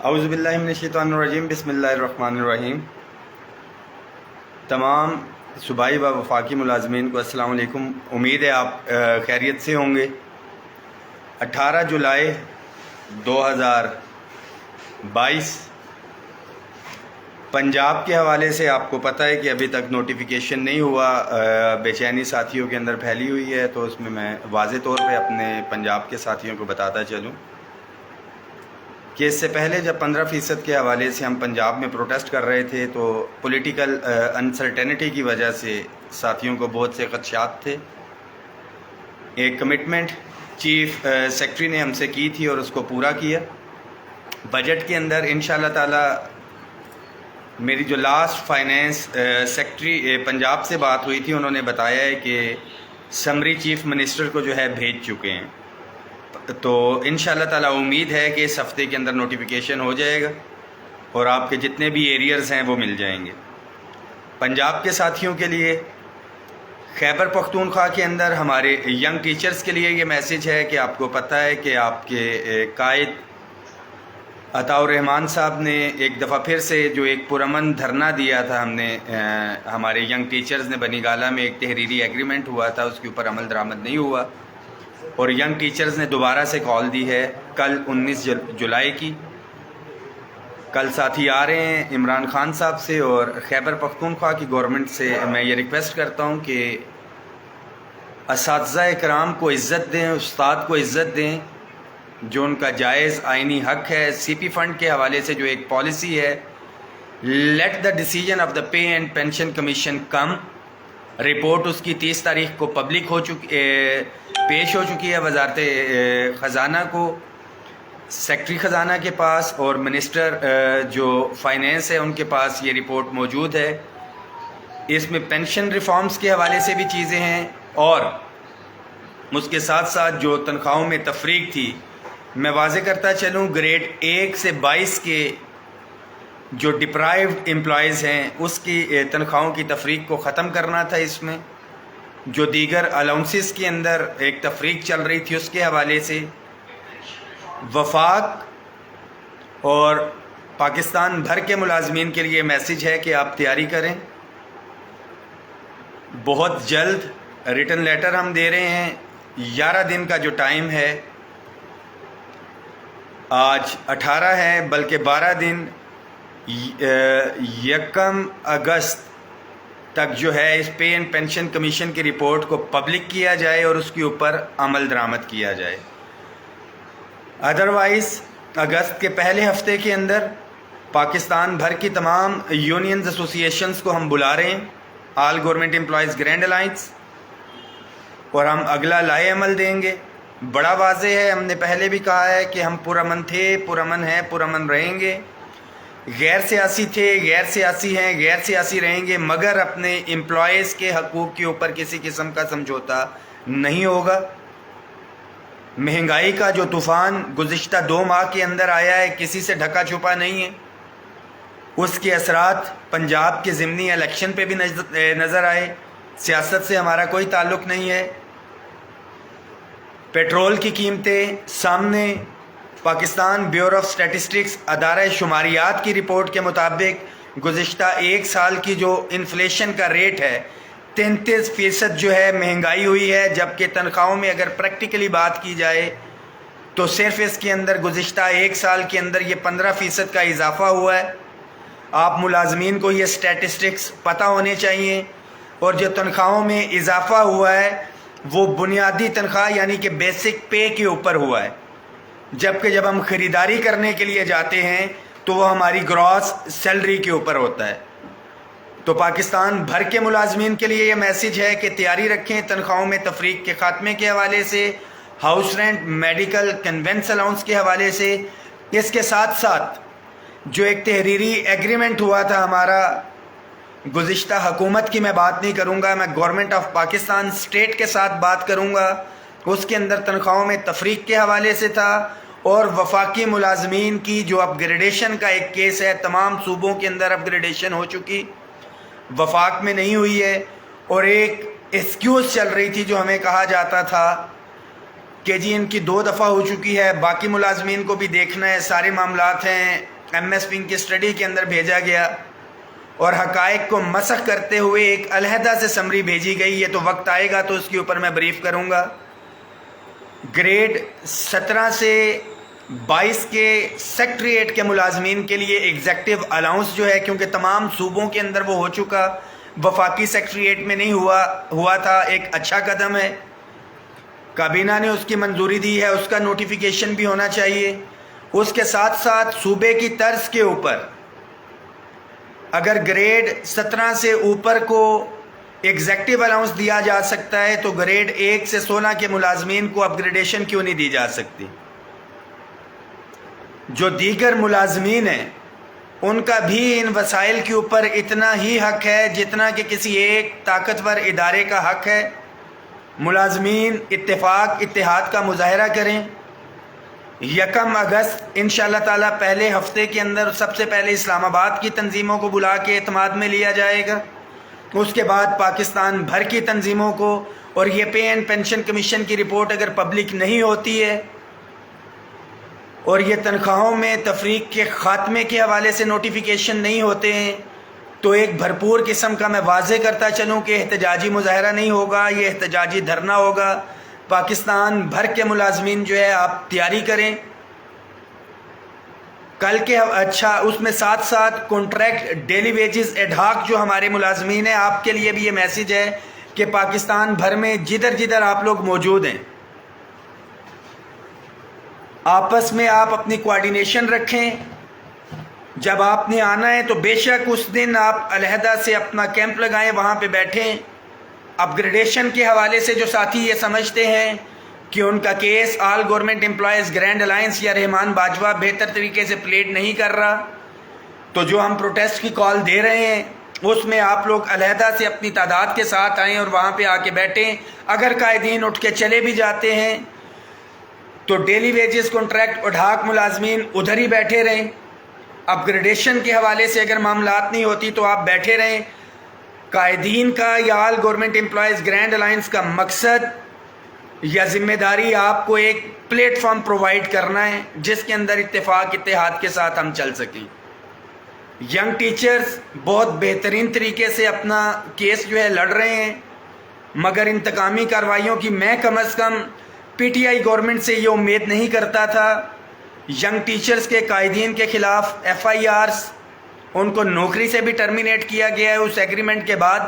اعوذ باللہ من الشیطان الرجیم بسم اللہ الرحمن الرحیم۔ تمام صوبائی و وفاقی ملازمین کو السلام علیکم۔ امید ہے آپ خیریت سے ہوں گے۔ 18 جولائی 2022 پنجاب کے حوالے سے آپ کو پتہ ہے کہ ابھی تک نوٹیفیکیشن نہیں ہوا، بے چینی ساتھیوں کے اندر پھیلی ہوئی ہے، تو اس میں واضح طور پہ اپنے پنجاب کے ساتھیوں کو بتاتا چلوں کہ اس سے پہلے جب 15% کے حوالے سے ہم پنجاب میں پروٹیسٹ کر رہے تھے تو پولیٹیکل انسرٹینٹی کی وجہ سے ساتھیوں کو بہت سے خدشات تھے۔ ایک کمٹمنٹ چیف سیکرٹری نے ہم سے کی تھی اور اس کو پورا کیا۔ بجٹ کے اندر انشاءاللہ تعالی میری جو لاسٹ فائنینس سیکرٹری پنجاب سے بات ہوئی تھی، انہوں نے بتایا ہے کہ سمری چیف منسٹر کو جو ہے بھیج چکے ہیں، تو انشاءاللہ تعالی امید ہے کہ اس ہفتے کے اندر نوٹیفیکیشن ہو جائے گا اور آپ کے جتنے بھی ایریئرز ہیں وہ مل جائیں گے۔ پنجاب کے ساتھیوں کے لیے خیبر پختونخوا کے اندر ہمارے ینگ ٹیچرز کے لیے یہ میسیج ہے کہ آپ کو پتہ ہے کہ آپ کے قائد عطاء الرحمان صاحب نے ایک دفعہ پھر سے جو ایک پرامن دھرنا دیا تھا، ہمارے ینگ ٹیچرز نے بنی گالہ میں ایک تحریری ایگریمنٹ ہوا تھا، اس کے اوپر عمل درآمد نہیں ہوا، اور ینگ ٹیچرز نے دوبارہ سے کال دی ہے کل 19 جولائی کی۔ کل ساتھی آ رہے ہیں عمران خان صاحب سے، اور خیبر پختونخوا کی گورنمنٹ سے میں یہ ریکویسٹ کرتا ہوں کہ اساتذہ کرام کو عزت دیں، استاد کو عزت دیں، جو ان کا جائز آئینی حق ہے۔ سی پی فنڈ کے حوالے سے جو ایک پالیسی ہے، let the decision of the pay and pension commission come, report اس کی 30 تاریخ کو پبلک پیش ہو چکی ہے وزارت خزانہ کو، سیکرٹری خزانہ کے پاس، اور منسٹر جو فائنینس ہے ان کے پاس یہ رپورٹ موجود ہے۔ اس میں پینشن ریفارمز کے حوالے سے بھی چیزیں ہیں، اور اس کے ساتھ ساتھ جو تنخواہوں میں تفریق تھی، میں واضح کرتا چلوں، گریڈ 1 سے 22 کے جو ڈپرائیوڈ امپلائیز ہیں اس کی تنخواہوں کی تفریق کو ختم کرنا تھا۔ اس میں جو دیگر الاؤنسز کے اندر ایک تفریق چل رہی تھی اس کے حوالے سے وفاق اور پاکستان بھر کے ملازمین کے لیے میسیج ہے کہ آپ تیاری کریں۔ بہت جلد ریٹن لیٹر ہم دے رہے ہیں، 11 دن کا جو ٹائم ہے، آج 18 ہے، بلکہ 12 دن 1 اگست تک جو ہے اس پے اینڈ پینشن کمیشن کی رپورٹ کو پبلک کیا جائے اور اس کے اوپر عمل درآمد کیا جائے۔ ادروائز اگست کے پہلے ہفتے کے اندر پاکستان بھر کی تمام یونینز ایسوسیشنز کو ہم بلا رہے ہیں، آل گورنمنٹ امپلائیز گرینڈ الائنس، اور ہم اگلا لائے عمل دیں گے۔ بڑا واضح ہے، ہم نے پہلے بھی کہا ہے کہ ہم پرامن تھے، پرامن ہیں، پرامن رہیں گے، غیر سیاسی تھے، غیر سیاسی ہیں، غیر سیاسی رہیں گے، مگر اپنے امپلائیز کے حقوق کے اوپر کسی قسم کا سمجھوتا نہیں ہوگا۔ مہنگائی کا جو طوفان گزشتہ 2 ماہ کے اندر آیا ہے، کسی سے ڈھکا چھپا نہیں ہے، اس کے اثرات پنجاب کے ضمنی الیکشن پہ بھی نظر آئے۔ سیاست سے ہمارا کوئی تعلق نہیں ہے۔ پیٹرول کی قیمتیں سامنے، پاکستان بیورو آف اسٹیٹسٹکس ادارہ شماریات کی رپورٹ کے مطابق گزشتہ 1 سال کی جو انفلیشن کا ریٹ ہے 33% جو ہے مہنگائی ہوئی ہے، جبکہ تنخواہوں میں اگر پریکٹیکلی بات کی جائے تو صرف اس کے اندر گزشتہ 1 سال کے اندر یہ 15% کا اضافہ ہوا ہے۔ آپ ملازمین کو یہ اسٹیٹسٹکس پتہ ہونے چاہیے، اور جو تنخواہوں میں اضافہ ہوا ہے وہ بنیادی تنخواہ یعنی کہ بیسک پے کے اوپر ہوا ہے، جبکہ جب ہم خریداری کرنے کے لیے جاتے ہیں تو وہ ہماری گراس سیلری کے اوپر ہوتا ہے۔ تو پاکستان بھر کے ملازمین کے لیے یہ میسیج ہے کہ تیاری رکھیں تنخواہوں میں تفریق کے خاتمے کے حوالے سے، house rent, medical, conveyance allowance کے حوالے سے۔ اس کے ساتھ ساتھ جو ایک تحریری ایگریمنٹ ہوا تھا ہمارا گزشتہ حکومت کی میں بات نہیں کروں گا، میں گورنمنٹ آف پاکستان اسٹیٹ کے ساتھ بات کروں گا، اس کے اندر تنخواہوں میں تفریق کے حوالے سے تھا، اور وفاقی ملازمین کی جو اپ گریڈیشن کا ایک کیس ہے، تمام صوبوں کے اندر اپ گریڈیشن ہو چکی، وفاق میں نہیں ہوئی ہے، اور ایک ایکسکیوز چل رہی تھی جو ہمیں کہا جاتا تھا کہ جی ان کی 2 دفعہ ہو چکی ہے، باقی ملازمین کو بھی دیکھنا ہے، سارے معاملات ہیں، ایم ایس پی کی اسٹڈی کے اندر بھیجا گیا اور حقائق کو مسخ کرتے ہوئے ایک علیحدہ سے سمری بھیجی گئی ہے، تو وقت آئے گا تو اس کے اوپر میں بریف کروں گا۔ گریڈ 17 سے 22 کے سیکٹریٹ کے ملازمین کے لیے ایگزیکٹو الاؤنس جو ہے، کیونکہ تمام صوبوں کے اندر وہ ہو چکا، وفاقی سیکٹریٹ میں نہیں ہوا تھا، ایک اچھا قدم ہے، کابینہ نے اس کی منظوری دی ہے، اس کا نوٹیفیکیشن بھی ہونا چاہیے۔ اس کے ساتھ ساتھ صوبے کی طرز کے اوپر اگر گریڈ 17 سے اوپر کو ایگزیکٹو الاؤنس دیا جا سکتا ہے تو گریڈ 1 سے 16 کے ملازمین کو اپ گریڈیشن کیوں نہیں دی جا سکتی؟ جو دیگر ملازمین ہیں ان کا بھی ان وسائل کے اوپر اتنا ہی حق ہے جتنا کہ کسی ایک طاقتور ادارے کا حق ہے۔ ملازمین اتفاق اتحاد کا مظاہرہ کریں۔ 1 اگست انشاءاللہ تعالی پہلے ہفتے کے اندر سب سے پہلے اسلام آباد کی تنظیموں کو بلا کے اعتماد میں لیا جائے گا، اس کے بعد پاکستان بھر کی تنظیموں کو، اور یہ پے اینڈ پینشن کمیشن کی رپورٹ اگر پبلک نہیں ہوتی ہے اور یہ تنخواہوں میں تفریق کے خاتمے کے حوالے سے نوٹیفیکیشن نہیں ہوتے ہیں تو ایک بھرپور قسم کا میں واضح کرتا چلوں کہ احتجاجی مظاہرہ نہیں ہوگا، یہ احتجاجی دھرنا ہوگا۔ پاکستان بھر کے ملازمین جو ہے آپ تیاری کریں کل کے، اچھا اس میں ساتھ ساتھ contract daily wages ad hoc جو ہمارے ملازمین ہیں، آپ کے لیے بھی یہ میسیج ہے کہ پاکستان بھر میں جدھر جدھر آپ لوگ موجود ہیں آپس میں آپ اپنی کوارڈینیشن رکھیں۔ جب آپ نے آنا ہے تو بے شک اس دن آپ علیحدہ سے اپنا کیمپ لگائیں، وہاں پہ بیٹھیں۔ اپ گریڈیشن کے حوالے سے جو ساتھی یہ سمجھتے ہیں کہ ان کا case all government employees grand alliance یا رحمان باجوہ بہتر طریقے سے پلیڈ نہیں کر رہا، تو جو ہم پروٹیسٹ کی کال دے رہے ہیں اس میں آپ لوگ علیحدہ سے اپنی تعداد کے ساتھ آئیں اور وہاں پہ آ کے بیٹھیں۔ اگر قائدین اٹھ کے چلے بھی جاتے ہیں تو ڈیلی ویجز کانٹریکٹ اڈھاک ملازمین ادھر ہی بیٹھے رہیں۔ اپ گریڈیشن کے حوالے سے اگر معاملات نہیں ہوتی تو آپ بیٹھے رہیں۔ قائدین کا یا آل گورنمنٹ امپلائیز گرینڈ الائنس کا مقصد یا ذمہ داری آپ کو ایک پلیٹ فارم پرووائڈ کرنا ہے جس کے اندر اتفاق اتحاد کے ساتھ ہم چل سکیں۔ ینگ ٹیچرز بہت بہترین طریقے سے اپنا کیس جو ہے لڑ رہے ہیں، مگر انتقامی کارروائیوں کی میں کم از کم پی ٹی آئی گورنمنٹ سے یہ امید نہیں کرتا تھا۔ ینگ ٹیچرز کے قائدین کے خلاف ایف آئی آرز، ان کو نوکری سے بھی ٹرمینیٹ کیا گیا ہے اس ایگریمنٹ کے بعد۔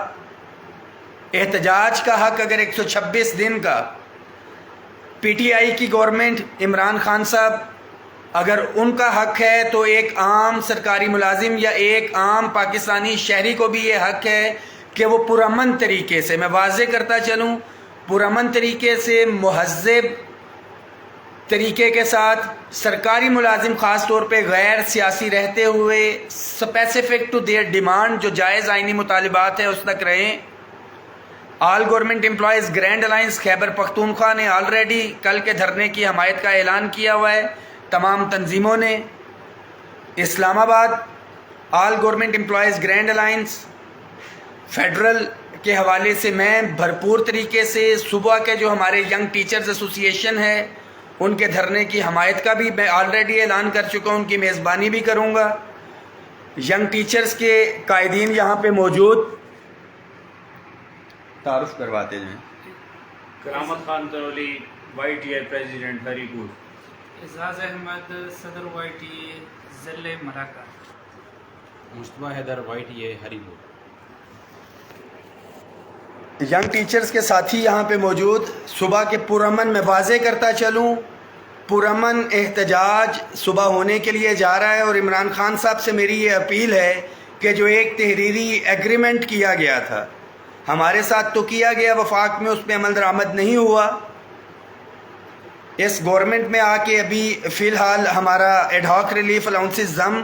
احتجاج کا حق اگر 126 دن کا پی ٹی آئی کی گورنمنٹ عمران خان صاحب اگر ان کا حق ہے تو ایک عام سرکاری ملازم یا ایک عام پاکستانی شہری کو بھی یہ حق ہے کہ وہ پرامن طریقے سے، میں واضح کرتا چلوں، پرامن طریقے سے مہذب طریقے کے ساتھ سرکاری ملازم خاص طور پہ غیر سیاسی رہتے ہوئے اسپیسیفک ٹو دیئر ڈیمانڈ جو جائز آئینی مطالبات ہیں اس تک رہیں۔ All government employees grand alliance Khyber Pakhtunkhwa نے آلریڈی کل کے دھرنے کی حمایت کا اعلان کیا ہوا ہے، تمام تنظیموں نے۔ اسلام آباد آل government employees grand alliance federal کے حوالے سے میں بھرپور طریقے سے صبح کے جو ہمارے ینگ ٹیچرز ایسوسی ایشن ہے ان کے دھرنے کی حمایت کا بھی میں آلریڈی اعلان کر چکا ہوں، ان کی میزبانی بھی کروں گا۔ ینگ ٹیچرز کے قائدین یہاں پہ موجود، تعارف کرواتے ہیں۔ Karamat Khan Taroli, Y T I president Haripur. Aizaz Ahmad صدر وائی ٹی اے ضلع مراکہ۔ Mustafa Haider Y T A Haripur. Young teachers کے ساتھی یہاں پہ موجود، صبح کے پرامن میں واضح کرتا چلوں، پرامن احتجاج صبح ہونے کے لیے جا رہا ہے، اور عمران خان صاحب سے میری یہ اپیل ہے کہ جو ایک تحریری ایگریمنٹ کیا گیا تھا ہمارے ساتھ تو کیا گیا وفاق میں، اس پہ عمل درآمد نہیں ہوا۔ اس گورنمنٹ میں آ کے ابھی فی الحال ہمارا ایڈ ہاک ریلیف الاؤنسز ضم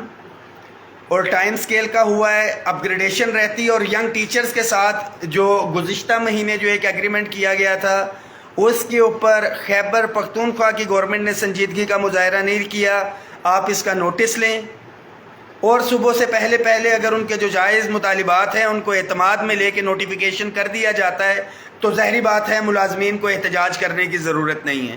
اور ٹائم سکیل کا ہوا ہے، اپ گریڈیشن رہتی، اور ینگ ٹیچرز کے ساتھ جو گزشتہ مہینے جو ایک ایگریمنٹ کیا گیا تھا اس کے اوپر خیبر پختونخوا کی گورنمنٹ نے سنجیدگی کا مظاہرہ نہیں کیا۔ آپ اس کا نوٹس لیں اور صبح سے پہلے اگر ان کے جو جائز مطالبات ہیں ان کو اعتماد میں لے کے نوٹیفیکیشن کر دیا جاتا ہے تو ظاہری بات ہے ملازمین کو احتجاج کرنے کی ضرورت نہیں ہے۔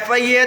FIA,